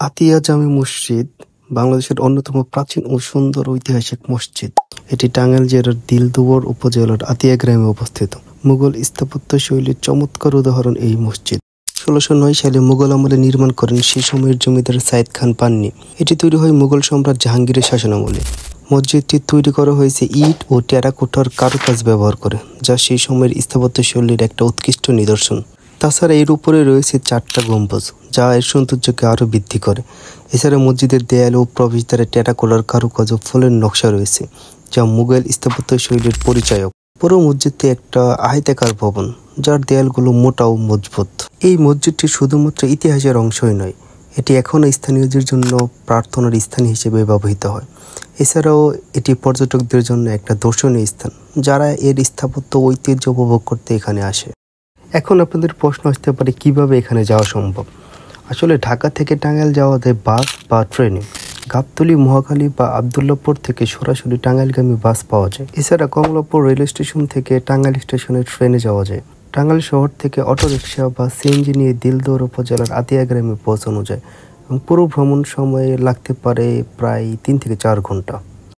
আতিয়া জামে মসজিদ বাংলাদেশের অন্যতম প্রাচীন ও সুন্দর ঐতিহাসিক মসজিদ। এটি টাঙ্গাইল জেলার দিলদুয়ার উপজেলার আতিয়া গ্রামে অবস্থিত। মুঘল স্থাপত্য শৈলীর চমৎকার উদাহরণ এই মসজিদ। ১৬০৯ সালে মুঘল আমলে নির্মাণ করেন সেই সময়ের জমিদার সাইদ খান পান্নি। এটি তৈরি হয় মুঘল সম্রাট জাহাঙ্গীরের শাসনামলে। মসজিদটি তৈরি করা হয়েছে ইট ও টেরাকোটার কারুকাজ ব্যবহার করে, যা সেই সময়ের স্থাপত্য শৈলীর একটা উৎকৃষ্ট নিদর্শন। তাছাড়া এর উপরে রয়েছে ৪টা গম্বুজ, যা এর সৌন্দর্যকে আরও বৃদ্ধি করে। এছাড়া মসজিদের দেয়াল ও প্রবেশদ্বারে টেরাকোটার কারুকাজ ও ফুলের নকশা রয়েছে, যা মুঘল স্থাপত্য শৈলীর পরিচায়ক। পুরো মসজিদটি একটা আয়তাকার ভবন, যার দেয়ালগুলো মোটা ও মজবুত। এই মসজিদটি শুধুমাত্র ইতিহাসের অংশই নয়, এটি এখনও স্থানীয়দের জন্য প্রার্থনার স্থান হিসেবে ব্যবহৃত হয়। এছাড়াও এটি পর্যটকদের জন্য একটা দর্শনীয় স্থান, যারা এর স্থাপত্য ঐতিহ্য উপভোগ করতে এখানে আসে। এখন আপনাদের প্রশ্ন আসতে পারে, কিভাবে এখানে যাওয়া সম্ভব? আসলে ঢাকা থেকে টাঙ্গাইল যাওয়া যায় বাস বা ট্রেনে। গাবতলী, মহাখালী বা আবদুল্লাপুর থেকে সরাসরি টাঙ্গাইলগামী বাস পাওয়া যায়। এছাড়া কমলাপুর রেল স্টেশন থেকে টাঙ্গাইল স্টেশনে ট্রেনে যাওয়া যায়। টাঙ্গাইল শহর থেকে অটোরিকশা বা সিএনজি নিয়ে দিলদুয়ার উপজেলার আতিয়া গ্রামে পৌঁছানো যায় এবং পুরো ভ্রমণ সময়ে লাগতে পারে প্রায় ৩ থেকে ৪ ঘন্টা।